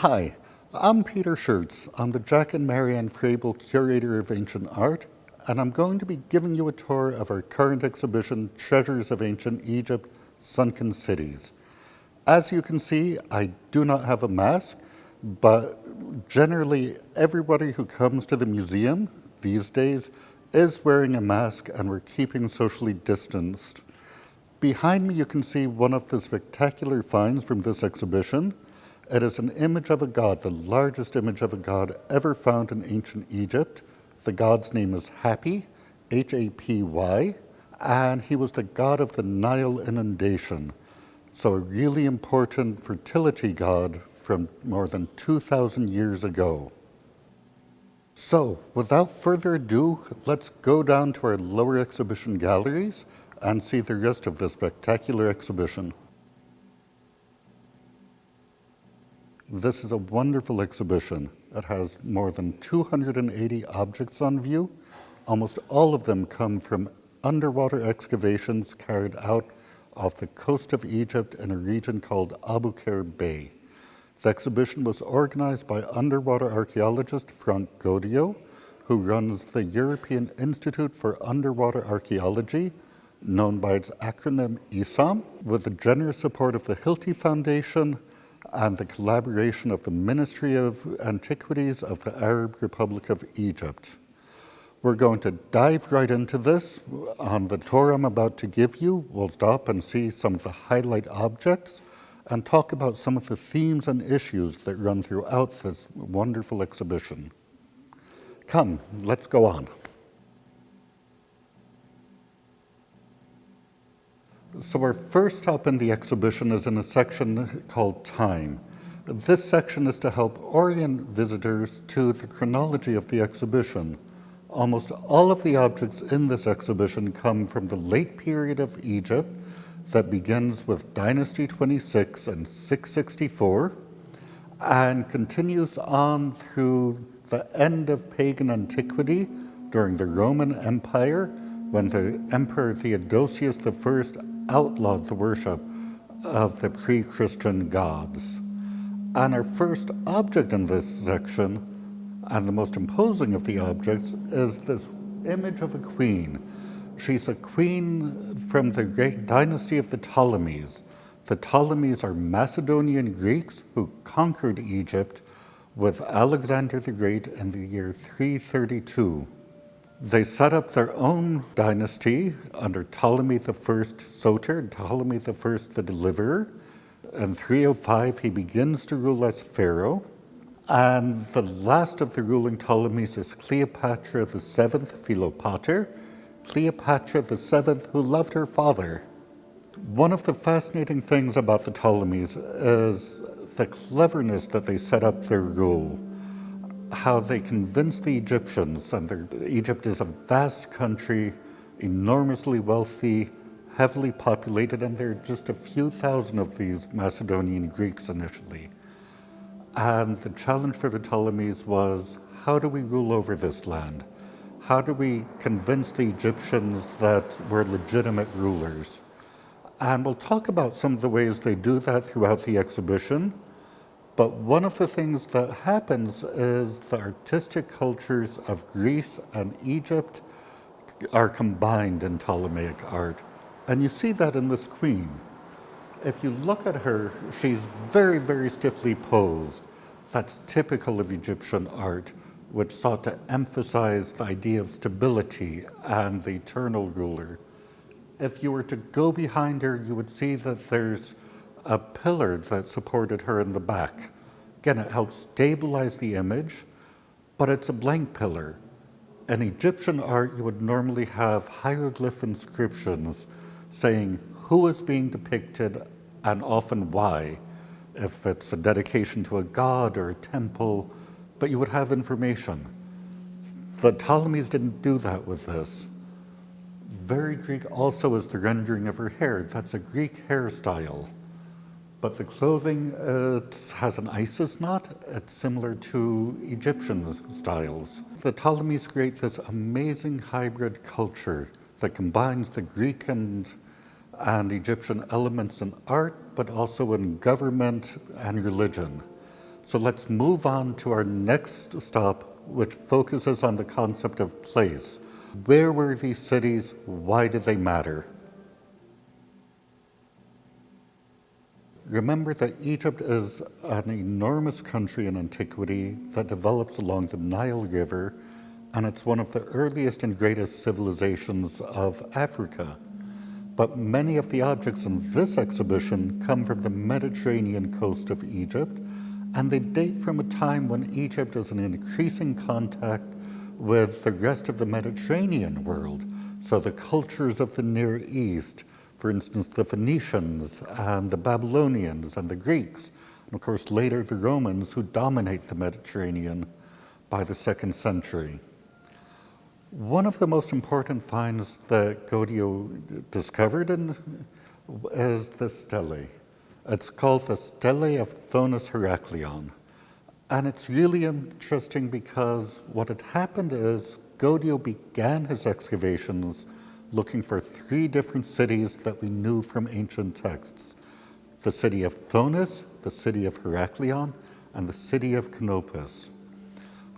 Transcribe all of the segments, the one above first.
Hi, I'm Peter Schertz. I'm the Jack and Marianne Frabel Curator of Ancient Art, and I'm going to be giving you a tour of our current exhibition, Treasures of Ancient Egypt, Sunken Cities. As you can see, I do not have a mask, but generally everybody who comes to the museum these days is wearing a mask and we're keeping socially distanced. Behind me you can see one of the spectacular finds from this exhibition. It is an image of a god, the largest image of a god ever found in ancient Egypt. The god's name is Hapi, H-A-P-Y, and he was the god of the Nile inundation. So a really important fertility god from more than 2,000 years ago. So without further ado, let's go down to our lower exhibition galleries and see the rest of this spectacular exhibition. This is a wonderful exhibition. It has more than 280 objects on view. Almost all of them come from underwater excavations carried out off the coast of Egypt in a region called Abu Khair Bay. The exhibition was organized by underwater archaeologist Frank Godio, who runs the European Institute for Underwater Archaeology, known by its acronym ESAM, with the generous support of the Hilti Foundation and the collaboration of the Ministry of Antiquities of the Arab Republic of Egypt. We're going to dive right into this. On the tour I'm about to give you, we'll stop and see some of the highlight objects and talk about some of the themes and issues that run throughout this wonderful exhibition. Come, let's go on. So our first stop in the exhibition is in a section called Time. This section is to help orient visitors to the chronology of the exhibition. Almost all of the objects in this exhibition come from the late period of Egypt that begins with Dynasty 26 and 664 and continues on through the end of pagan antiquity during the Roman Empire when the Emperor Theodosius I outlawed the worship of the pre-Christian gods. And our first object in this section, and the most imposing of the objects, is this image of a queen. She's a queen from the great dynasty of the Ptolemies. The Ptolemies are Macedonian Greeks who conquered Egypt with Alexander the Great in the year 332. They set up their own dynasty under Ptolemy I Soter, Ptolemy I the Deliverer. In 305, he begins to rule as pharaoh. And the last of the ruling Ptolemies is Cleopatra VII Philopater, Cleopatra VII who loved her father. One of the fascinating things about the Ptolemies is the cleverness that they set up their rule. How they convinced the Egyptians, and Egypt is a vast country, enormously wealthy, heavily populated, and there are just a few thousand of these Macedonian Greeks initially. And the challenge for the Ptolemies was, how do we rule over this land? How do we convince the Egyptians that we're legitimate rulers? And we'll talk about some of the ways they do that throughout the exhibition. But one of the things that happens is the artistic cultures of Greece and Egypt are combined in Ptolemaic art. And you see that in this queen. If you look at her, she's very, very stiffly posed. That's typical of Egyptian art, which sought to emphasize the idea of stability and the eternal ruler. If you were to go behind her, you would see that there's a pillar that supported her in the back. Again, it helps stabilize the image, but it's a blank pillar. In Egyptian art, you would normally have hieroglyph inscriptions saying who is being depicted and often why, if it's a dedication to a god or a temple, but you would have information. The Ptolemies didn't do that with this. Very Greek also is the rendering of her hair. That's a Greek hairstyle. But the clothing has an Isis knot. It's similar to Egyptian styles. The Ptolemies create this amazing hybrid culture that combines the Greek and Egyptian elements in art, but also in government and religion. So let's move on to our next stop, which focuses on the concept of place. Where were these cities? Why did they matter? Remember that Egypt is an enormous country in antiquity that develops along the Nile River, and it's one of the earliest and greatest civilizations of Africa. But many of the objects in this exhibition come from the Mediterranean coast of Egypt, and they date from a time when Egypt is in increasing contact with the rest of the Mediterranean world. So the cultures of the Near East, for instance, the Phoenicians and the Babylonians and the Greeks, and of course later the Romans who dominate the Mediterranean by the 2nd century. One of the most important finds that Gaudio discovered is the stele. It's called the Stele of Thonis Heraklion. And it's really interesting because what had happened is Gaudio began his excavations looking for 3 different cities that we knew from ancient texts. The city of Thonis, the city of Heraklion, and the city of Canopus.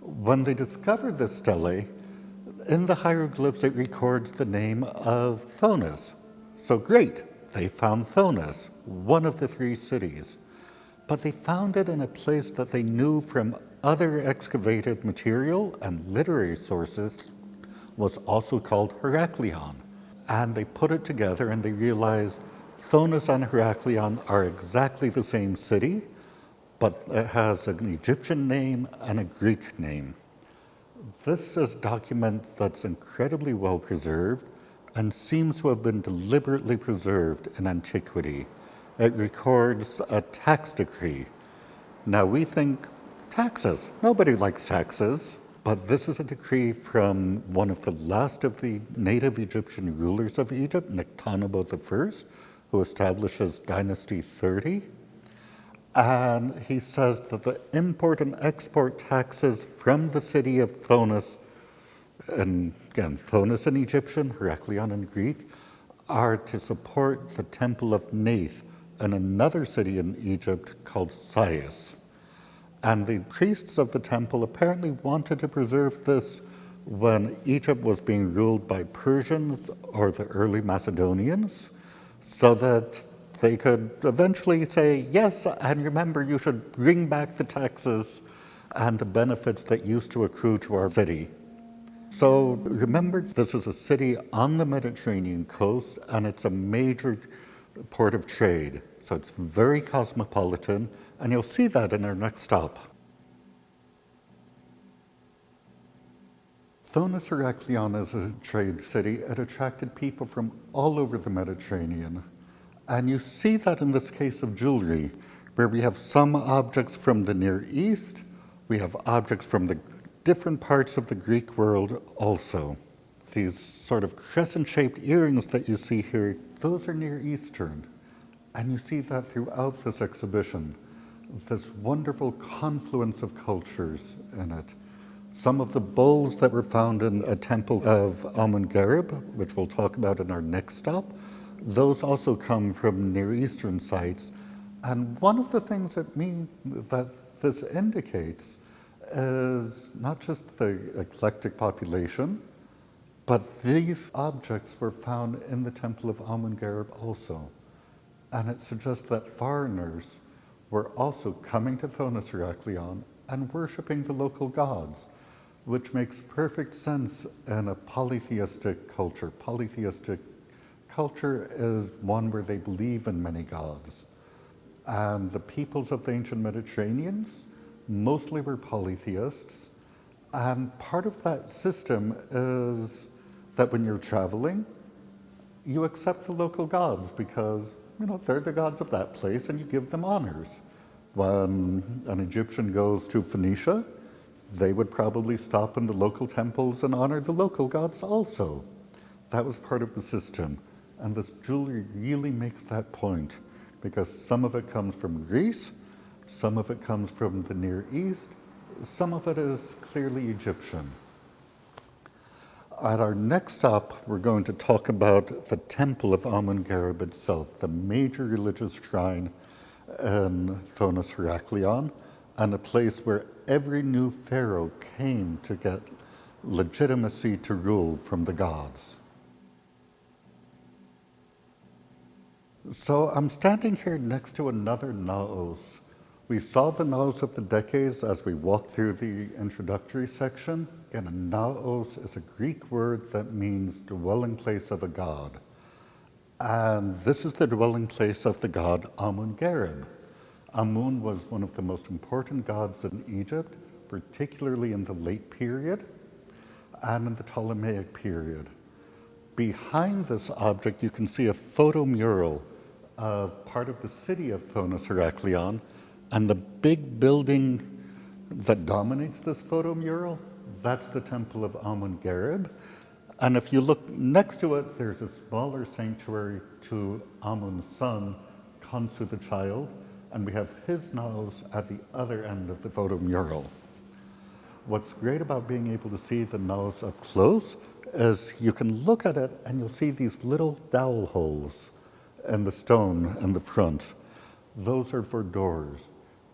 When they discovered the stele, in the hieroglyphs it records the name of Thonis. So great, they found Thonis, one of the 3 cities. But they found it in a place that they knew from other excavated material and literary sources was also called Heraklion. And they put it together and they realized Thonis and Heraklion are exactly the same city, but it has an Egyptian name and a Greek name. This is a document that's incredibly well preserved and seems to have been deliberately preserved in antiquity. It records a tax decree. Now we think taxes. Nobody likes taxes. But this is a decree from one of the last of the native Egyptian rulers of Egypt, Nectanebo I, who establishes Dynasty 30. And he says that the import and export taxes from the city of Thonis, and again, Thonis in Egyptian, Heraklion in Greek, are to support the temple of Neith in another city in Egypt called Sais. And the priests of the temple apparently wanted to preserve this when Egypt was being ruled by Persians or the early Macedonians, so that they could eventually say, yes, and remember, you should bring back the taxes and the benefits that used to accrue to our city. So remember, this is a city on the Mediterranean coast, and it's a major port of trade. So it's very cosmopolitan, and you'll see that in our next stop. Thonis Heraklion is a trade city. It attracted people from all over the Mediterranean. And you see that in this case of jewelry, where we have some objects from the Near East, we have objects from the different parts of the Greek world also. These sort of crescent-shaped earrings that you see here, those are Near Eastern. And you see that throughout this exhibition, this wonderful confluence of cultures in it. Some of the bowls that were found in a temple of Amun-Gareb, which we'll talk about in our next stop, those also come from Near Eastern sites. And one of the things that this indicates is not just the eclectic population, but these objects were found in the temple of Amun-Gareb also. And it suggests that foreigners were also coming to Thonis Heraklion and worshiping the local gods, which makes perfect sense in a polytheistic culture. Polytheistic culture is one where they believe in many gods. And the peoples of the ancient Mediterraneans mostly were polytheists. And part of that system is that when you're traveling, you accept the local gods because they're the gods of that place, and you give them honors. When an Egyptian goes to Phoenicia, they would probably stop in the local temples and honor the local gods also. That was part of the system. And this jewelry really makes that point, because some of it comes from Greece, some of it comes from the Near East, some of it is clearly Egyptian. At our next stop, we're going to talk about the temple of Amun-Gareb itself, the major religious shrine in Thonis Heraklion. and a place where every new pharaoh came to get legitimacy to rule from the gods. So I'm standing here next to another naos. We saw the naos of the decades as we walked through the introductory section. And a naos is a Greek word that means dwelling place of a god. And this is the dwelling place of the god Amun-Gareb. Amun was one of the most important gods in Egypt, particularly in the late period and in the Ptolemaic period. Behind this object, you can see a photo mural of part of the city of Thonis Heraklion, and the big building that dominates this photo mural, that's the temple of Amun-Gareb. And if you look next to it, there's a smaller sanctuary to Amun's son, Khonsu the child, and we have his naos at the other end of the photo mural. What's great about being able to see the naos up close is you can look at it and you'll see these little dowel holes in the stone in the front. Those are for doors,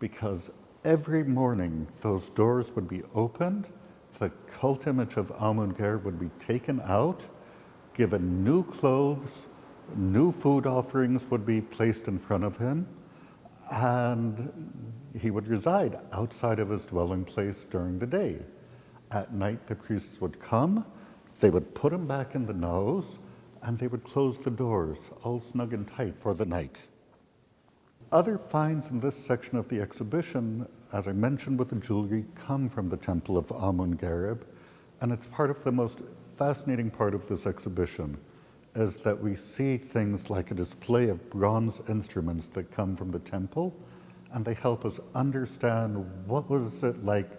because every morning those doors would be opened, the cult image of Amun-Gareb would be taken out, given new clothes, new food offerings would be placed in front of him, and he would reside outside of his dwelling place during the day. At night, the priests would come, they would put him back in the naos, and they would close the doors, all snug and tight for the night. Other finds in this section of the exhibition, as I mentioned with the jewelry, come from the temple of Amun-Gareb, and it's part of the most fascinating part of this exhibition, is that we see things like a display of bronze instruments that come from the temple, and they help us understand what was it like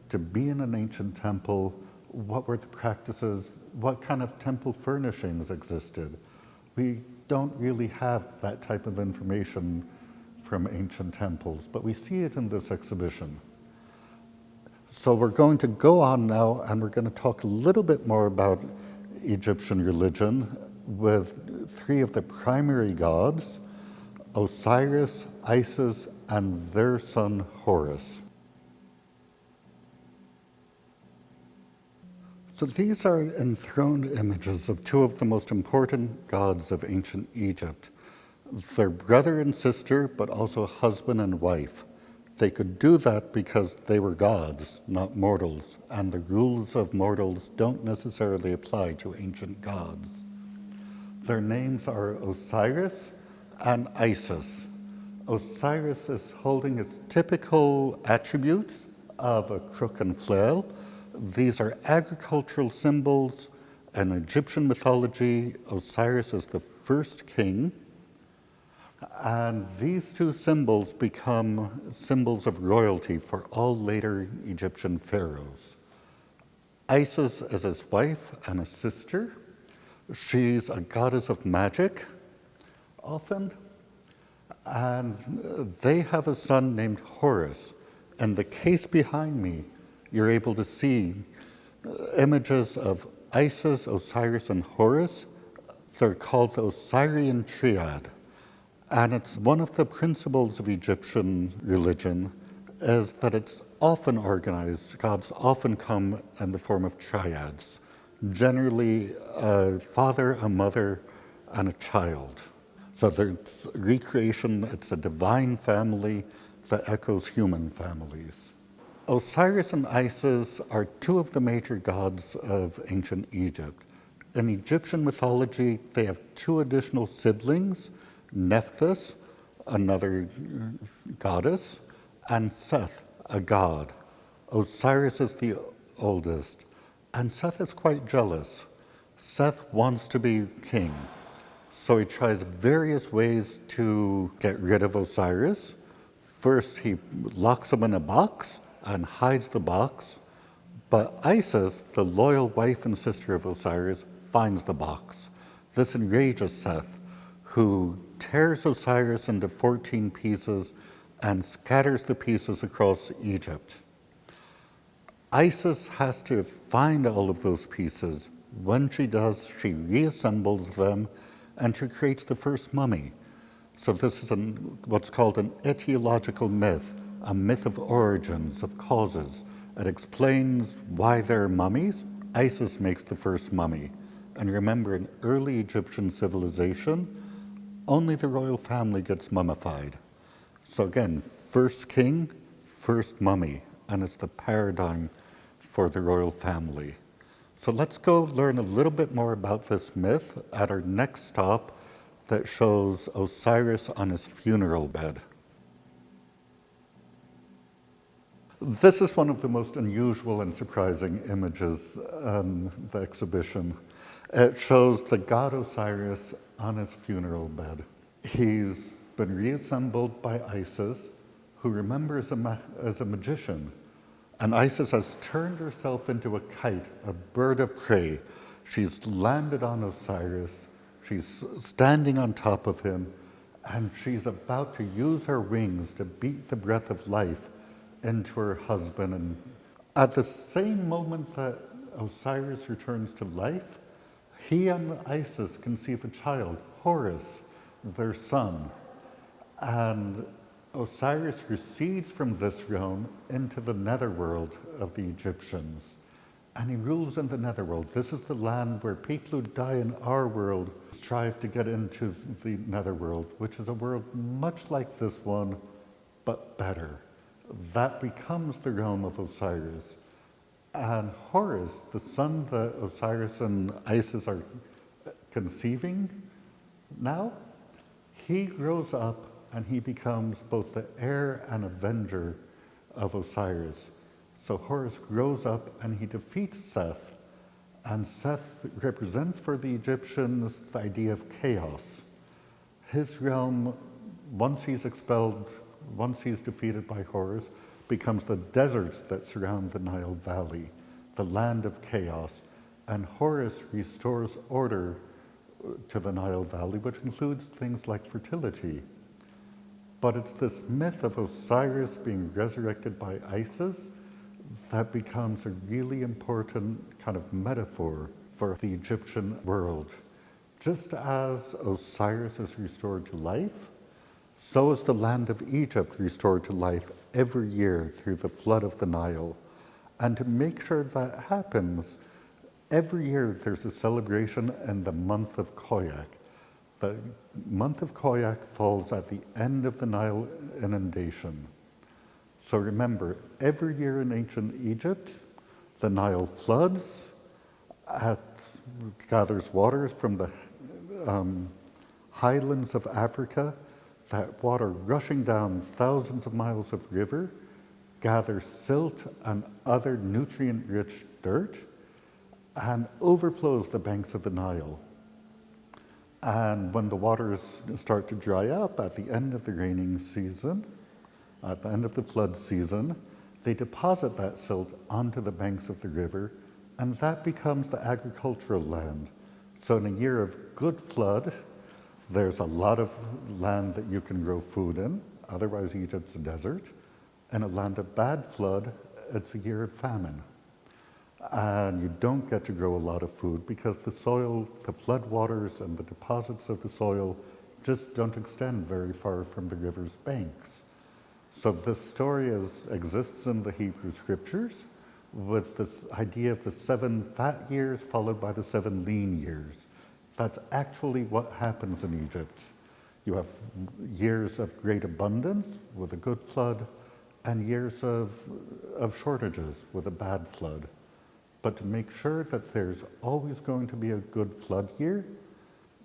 to be in an ancient temple, what were the practices, what kind of temple furnishings existed. We don't really have that type of information from ancient temples, but we see it in this exhibition. So we're going to go on now, and we're going to talk a little bit more about Egyptian religion with three of the primary gods, Osiris, Isis, and their son Horus. So these are enthroned images of two of the most important gods of ancient Egypt. They're brother and sister, but also husband and wife. They could do that because they were gods, not mortals, and the rules of mortals don't necessarily apply to ancient gods. Their names are Osiris and Isis. Osiris is holding its typical attributes of a crook and flail. These are agricultural symbols. In Egyptian mythology, Osiris is the first king, and these two symbols become symbols of royalty for all later Egyptian pharaohs. Isis is his wife and a sister. She's a goddess of magic, often, and they have a son named Horus. In the case behind me, you're able to see images of Isis, Osiris, and Horus. They're called the Osirian triad. And it's one of the principles of Egyptian religion is that it's often organized. Gods often come in the form of triads, generally a father, a mother, and a child. So there's recreation, it's a divine family that echoes human families. Osiris and Isis are two of the major gods of ancient Egypt. In Egyptian mythology, they have two additional siblings, Nephthys, another goddess, and Seth, a god. Osiris is the oldest, and Seth is quite jealous. Seth wants to be king, so he tries various ways to get rid of Osiris. First, he locks him in a box and hides the box, but Isis, the loyal wife and sister of Osiris, finds the box. This enrages Seth, who tears Osiris into 14 pieces and scatters the pieces across Egypt. Isis has to find all of those pieces. When she does, she reassembles them and she creates the first mummy. So this is what's called an etiological myth a myth of origins, of causes. It explains why there are mummies. Isis makes the first mummy. And remember, in early Egyptian civilization, only the royal family gets mummified. So again, first king, first mummy, and it's the paradigm for the royal family. So let's go learn a little bit more about this myth at our next stop that shows Osiris on his funeral bed. This is one of the most unusual and surprising images in the exhibition. It shows the god Osiris on his funeral bed. He's been reassembled by Isis, who remembers as a magician. And Isis has turned herself into a kite, a bird of prey. She's landed on Osiris, she's standing on top of him, and she's about to use her wings to beat the breath of life into her husband. And at the same moment that Osiris returns to life, he and Isis conceive a child, Horus, their son. And Osiris recedes from this realm into the netherworld of the Egyptians. And he rules in the netherworld. This is the land where people who die in our world strive to get into the netherworld, which is a world much like this one, but better. That becomes the realm of Osiris. And Horus, the son that Osiris and Isis are conceiving now, he grows up and he becomes both the heir and avenger of Osiris. So Horus grows up and he defeats Seth. And Seth represents for the Egyptians the idea of chaos. His realm, once he's expelled, once he's defeated by Horus, becomes the deserts that surround the Nile Valley, the land of chaos. And Horus restores order to the Nile Valley, which includes things like fertility. But it's this myth of Osiris being resurrected by Isis that becomes a really important kind of metaphor for the Egyptian world. Just as Osiris is restored to life, so is the land of Egypt restored to life every year through the flood of the Nile. And to make sure that happens, every year there's a celebration in the month of Khoiak. The month of Khoiak falls at the end of the Nile inundation. So remember, every year in ancient Egypt, the Nile floods, gathers waters from the highlands of Africa, that water rushing down thousands of miles of river, gathers silt and other nutrient-rich dirt, and overflows the banks of the Nile. And when the waters start to dry up at the end of the raining season, at the end of the flood season, they deposit that silt onto the banks of the river, and that becomes the agricultural land. So in a year of good flood, there's a lot of land that you can grow food in, otherwise Egypt's a desert. In a land of bad flood, it's a year of famine. And you don't get to grow a lot of food because the soil, the flood waters and the deposits of the soil just don't extend very far from the river's banks. So this story exists in the Hebrew scriptures with this idea of the 7 fat years followed by the 7 lean years. That's actually what happens in Egypt. You have years of great abundance with a good flood and years of shortages with a bad flood. But to make sure that there's always going to be a good flood year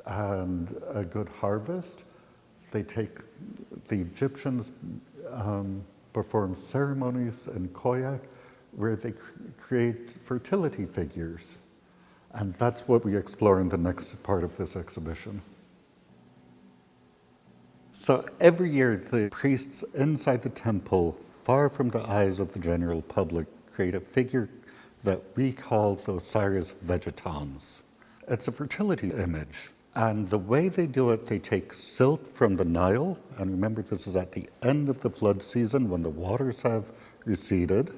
and a good harvest, the Egyptians perform ceremonies in Khoiak where they create fertility figures. And that's what we explore in the next part of this exhibition. So every year, the priests inside the temple, far from the eyes of the general public, create a figure that we call the Osiris Vegetans. It's a fertility image. And the way they do it, they take silt from the Nile, and remember this is at the end of the flood season when the waters have receded.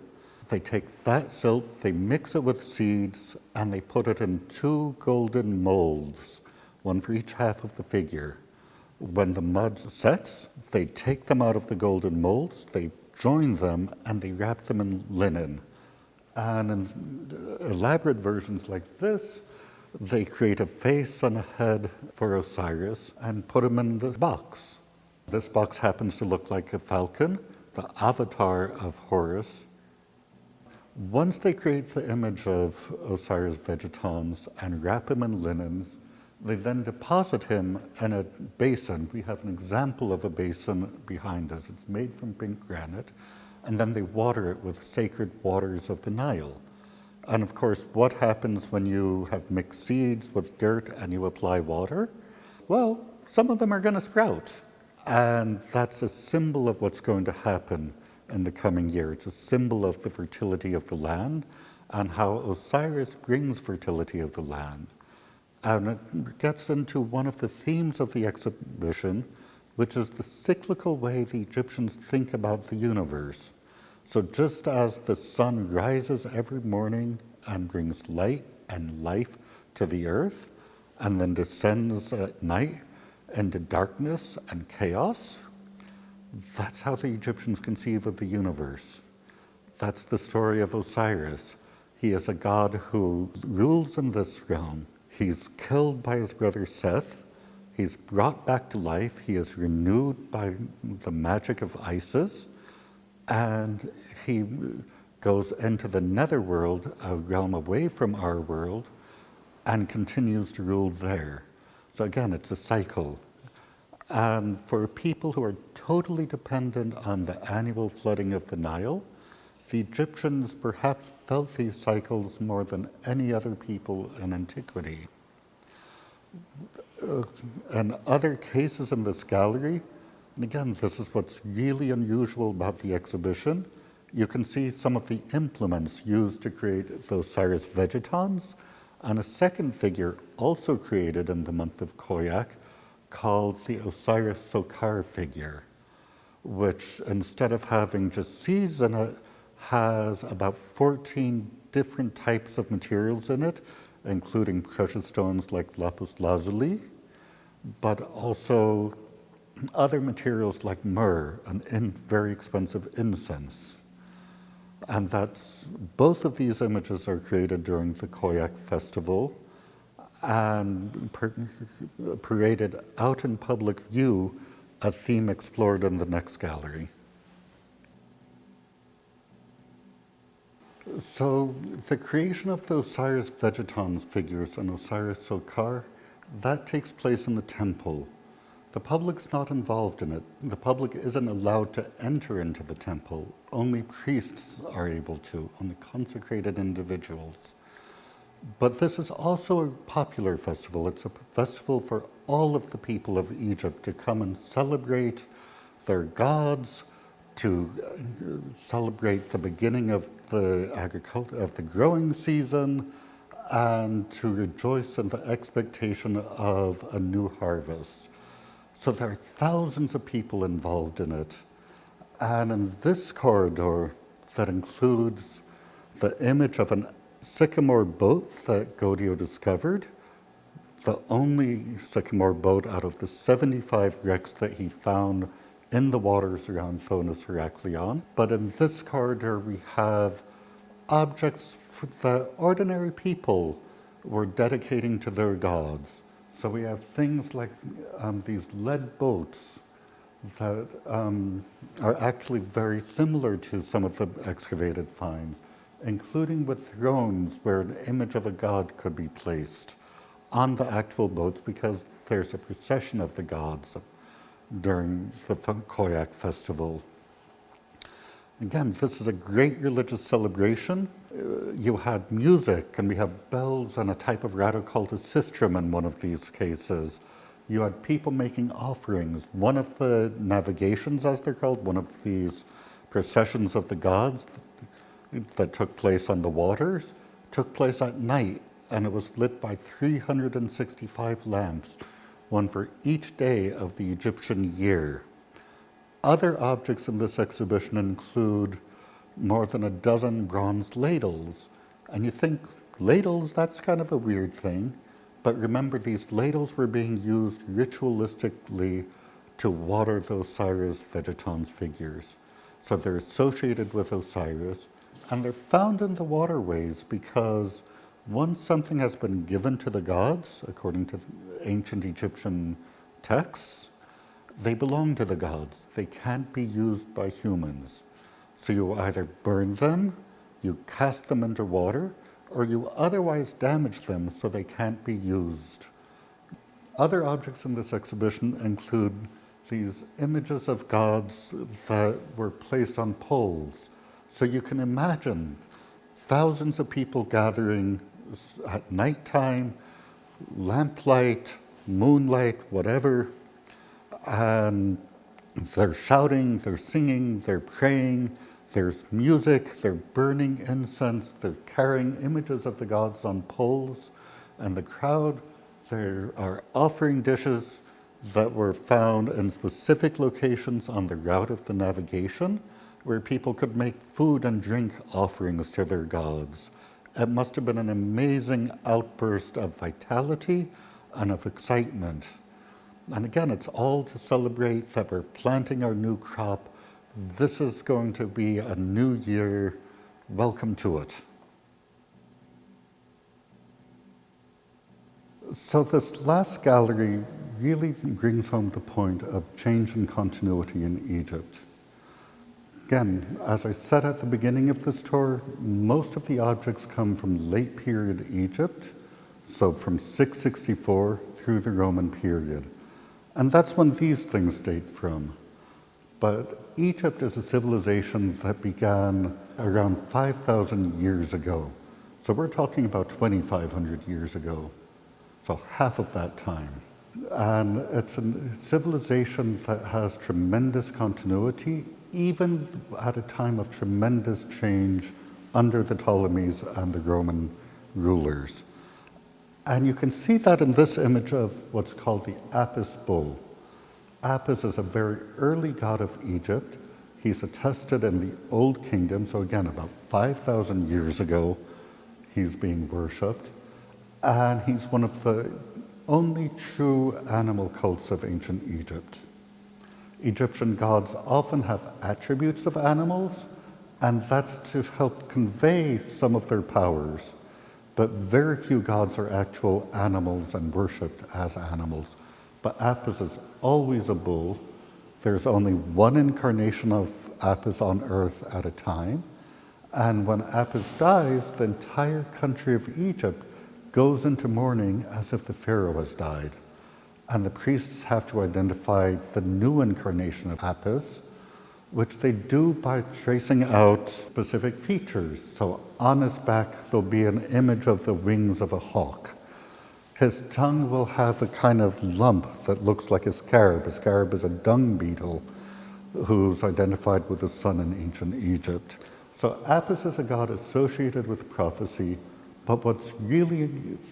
They take that silt, they mix it with seeds, and they put it in 2 golden molds, one for each half of the figure. When the mud sets, they take them out of the golden molds, they join them and they wrap them in linen. And in elaborate versions like this, they create a face and a head for Osiris and put him in the box. This box happens to look like a falcon, the avatar of Horus. Once they create the image of Osiris Vegetans and wrap him in linens, they then deposit him in a basin. We have an example of a basin behind us. It's made from pink granite, and then they water it with sacred waters of the Nile. And of course, what happens when you have mixed seeds with dirt and you apply water? Well, some of them are going to sprout. And that's a symbol of what's going to happen in the coming year. It's a symbol of the fertility of the land and how Osiris brings fertility of the land. And it gets into one of the themes of the exhibition, which is the cyclical way the Egyptians think about the universe. So just as the sun rises every morning and brings light and life to the earth, and then descends at night into darkness and chaos, that's how the Egyptians conceive of the universe. That's the story of Osiris. He is a god who rules in this realm. He's killed by his brother Seth. He's brought back to life. He is renewed by the magic of Isis. And he goes into the netherworld, a realm away from our world, and continues to rule there. So again, it's a cycle. And for people who are totally dependent on the annual flooding of the Nile, the Egyptians perhaps felt these cycles more than any other people in antiquity. And other cases in this gallery, and again, this is what's really unusual about the exhibition, you can see some of the implements used to create the Osiris Vegetans, and a second figure also created in the month of Koyak called the Osiris Sokar figure, which instead of having just seeds in it, has about 14 different types of materials in it, including precious stones like lapis lazuli, but also other materials like myrrh and very expensive incense. And that's both of these images are created during the Koyak festival and paraded out in public view, a theme explored in the next gallery. So the creation of the Osiris Vegetans figures and Osiris Sokar, that takes place in the temple. The public's not involved in it. The public isn't allowed to enter into the temple. Only priests are able to, only consecrated individuals. But this is also a popular festival. It's a festival for all of the people of Egypt to come and celebrate their gods, to celebrate the beginning of the growing season, and to rejoice in the expectation of a new harvest. So there are thousands of people involved in it. And in this corridor that includes the image of a sycamore boat that Gaudio discovered, the only sycamore boat out of the 75 wrecks that he found in the waters around Thonis Heraklion. But in this corridor, we have objects that ordinary people were dedicating to their gods. So we have things like these lead boats that are actually very similar to some of the excavated finds, including with thrones where an image of a god could be placed on the actual boats because there's a procession of the gods during the Koyak festival. Again, this is a great religious celebration. You had music, and we have bells and a type of ratocultus sistrum in one of these cases. You had people making offerings. One of the navigations, as they're called, one of these processions of the gods that took place on the waters, took place at night, and it was lit by 365 lamps, one for each day of the Egyptian year. Other objects in this exhibition include more than a dozen bronze ladles. And you think, ladles, that's kind of a weird thing. But remember, these ladles were being used ritualistically to water the Osiris Vegetans figures. So they're associated with Osiris, and they're found in the waterways because once something has been given to the gods, according to ancient Egyptian texts, they belong to the gods. They can't be used by humans. So you either burn them, you cast them into water, or you otherwise damage them so they can't be used. Other objects in this exhibition include these images of gods that were placed on poles. So you can imagine thousands of people gathering at nighttime, lamplight, moonlight, whatever, and they're shouting, they're singing, they're praying, there's music, they're burning incense, they're carrying images of the gods on poles, and the crowd, there are offering dishes that were found in specific locations on the route of the navigation where people could make food and drink offerings to their gods. It must have been an amazing outburst of vitality and of excitement. And again, it's all to celebrate that we're planting our new crop. This is going to be a new year. Welcome to it. So this last gallery really brings home the point of change and continuity in Egypt. Again, as I said at the beginning of this tour, most of the objects come from late period Egypt, so from 664 through the Roman period. And that's when these things date from. But Egypt is a civilization that began around 5,000 years ago. So we're talking about 2,500 years ago. So half of that time. And it's a civilization that has tremendous continuity, even at a time of tremendous change under the Ptolemies and the Roman rulers. And you can see that in this image of what's called the Apis bull. Apis is a very early god of Egypt. He's attested in the Old Kingdom, so again, about 5,000 years ago, he's being worshipped. And he's one of the only true animal cults of ancient Egypt. Egyptian gods often have attributes of animals, and that's to help convey some of their powers. But very few gods are actual animals and worshipped as animals. But Apis is always a bull. There's only one incarnation of Apis on earth at a time. And when Apis dies, the entire country of Egypt goes into mourning as if the pharaoh has died. And the priests have to identify the new incarnation of Apis, which they do by tracing out specific features. So on his back, there'll be an image of the wings of a hawk. His tongue will have a kind of lump that looks like a scarab. A scarab is a dung beetle who's identified with the sun in ancient Egypt. So Apis is a god associated with prophecy, but what's really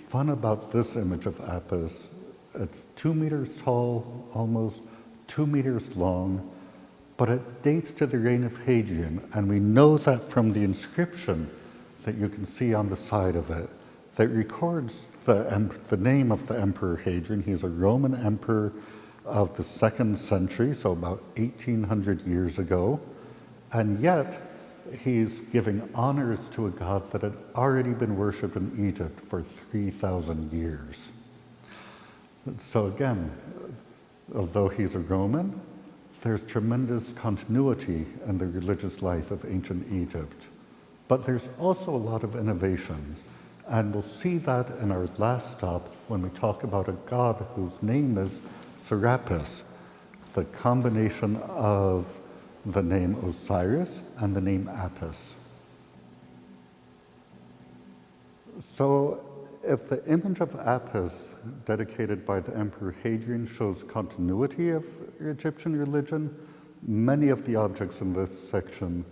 fun about this image of Apis, it's 2 meters tall, almost 2 meters long, but it dates to the reign of Hadrian, and we know that from the inscription that you can see on the side of it that records the name of the Emperor Hadrian. He's a Roman emperor of the 2nd century, so about 1,800 years ago, and yet he's giving honors to a god that had already been worshipped in Egypt for 3,000 years. So again, although he's a Roman, there's tremendous continuity in the religious life of ancient Egypt. But there's also a lot of innovations. And we'll see that in our last stop when we talk about a god whose name is Serapis, the combination of the name Osiris and the name Apis. So if the image of Apis dedicated by the Emperor Hadrian shows continuity of Egyptian religion, many of the objects in this section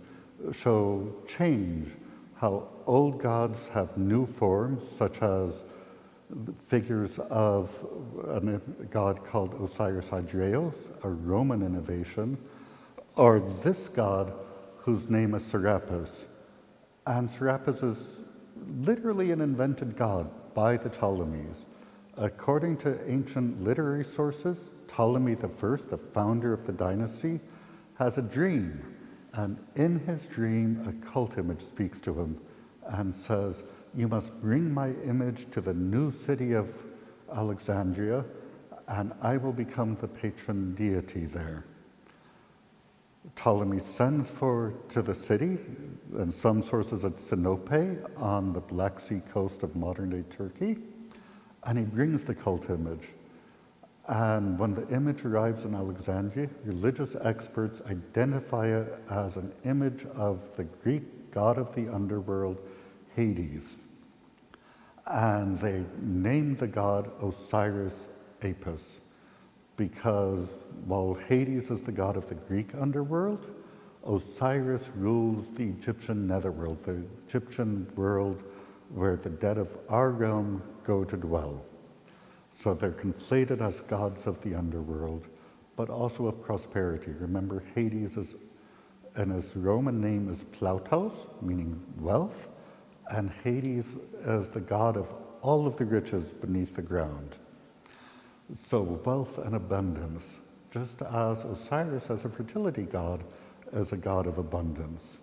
show change, how old gods have new forms, such as figures of a god called Osiris Hydreios, a Roman innovation, or this god whose name is Serapis. And Serapis is literally an invented god by the Ptolemies. According to ancient literary sources, Ptolemy I, the founder of the dynasty, has a dream. And in his dream, a cult image speaks to him and says, "You must bring my image to the new city of Alexandria, and I will become the patron deity there." Ptolemy sends to the city, and some sources at Sinope on the Black Sea coast of modern-day Turkey, and he brings the cult image. And when the image arrives in Alexandria, religious experts identify it as an image of the Greek god of the underworld, Hades. And they named the god Osiris Apis, because while Hades is the god of the Greek underworld, Osiris rules the Egyptian netherworld, the Egyptian world where the dead of our realm go to dwell. So they're conflated as gods of the underworld, but also of prosperity. Remember, Hades and his Roman name is Plautos, meaning wealth, and Hades is the god of all of the riches beneath the ground. So wealth and abundance, just as Osiris as a fertility god is a god of abundance.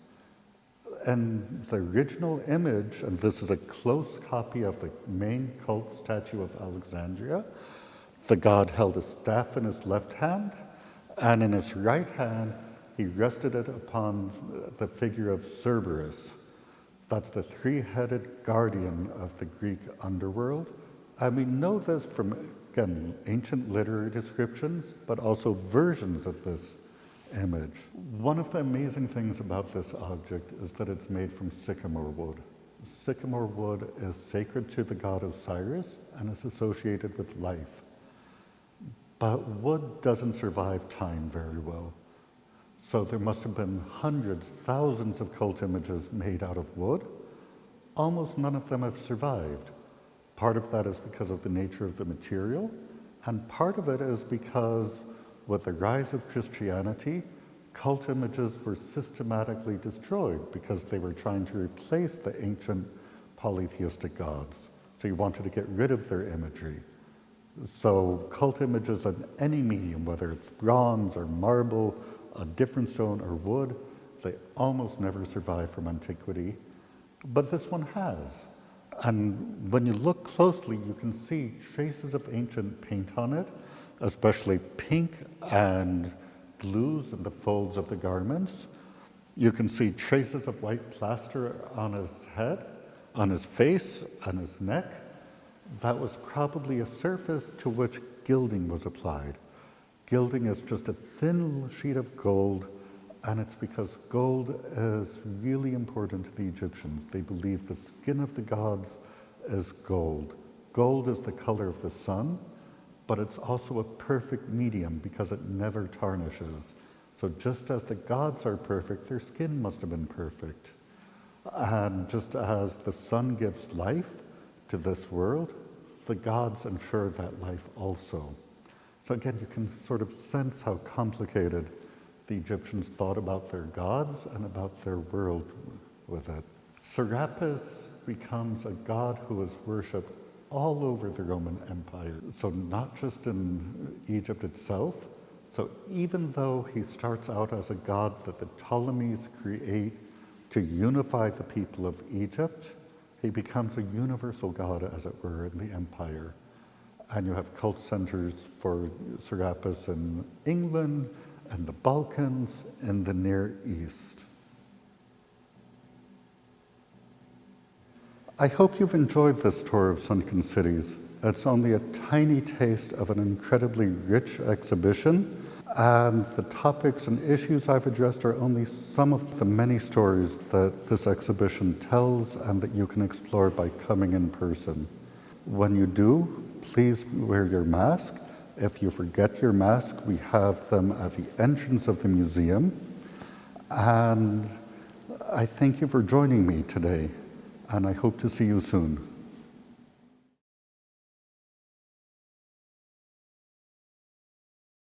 And the original image, and this is a close copy of the main cult statue of Alexandria, the god held a staff in his left hand, and in his right hand he rested it upon the figure of Cerberus. That's the three-headed guardian of the Greek underworld. And we know this from, again, ancient literary descriptions, but also versions of this image. One of the amazing things about this object is that it's made from sycamore wood. Sycamore wood is sacred to the god Osiris and is associated with life. But wood doesn't survive time very well. So there must have been hundreds, thousands of cult images made out of wood. Almost none of them have survived. Part of that is because of the nature of the material, and part of it is because with the rise of Christianity, cult images were systematically destroyed because they were trying to replace the ancient polytheistic gods. So you wanted to get rid of their imagery. So cult images on any medium, whether it's bronze or marble, a different stone or wood, they almost never survive from antiquity. But this one has. And when you look closely, you can see traces of ancient paint on it, especially pink and blues in the folds of the garments. You can see traces of white plaster on his head, on his face, on his neck. That was probably a surface to which gilding was applied. Gilding is just a thin sheet of gold, and it's because gold is really important to the Egyptians. They believe the skin of the gods is gold. Gold is the color of the sun, but it's also a perfect medium because it never tarnishes. So just as the gods are perfect, their skin must have been perfect. And just as the sun gives life to this world, the gods ensure that life also. So again, you can sort of sense how complicated the Egyptians thought about their gods and about their world with it. Serapis becomes a god who is worshipped all over the Roman Empire. So not just in Egypt itself. So even though he starts out as a god that the Ptolemies create to unify the people of Egypt, he becomes a universal god, as it were, in the empire. And you have cult centers for Serapis in England and the Balkans and the Near East. I hope you've enjoyed this tour of Sunken Cities. It's only a tiny taste of an incredibly rich exhibition, and the topics and issues I've addressed are only some of the many stories that this exhibition tells and that you can explore by coming in person. When you do, please wear your mask. If you forget your mask, we have them at the entrance of the museum. And I thank you for joining me today, and I hope to see you soon.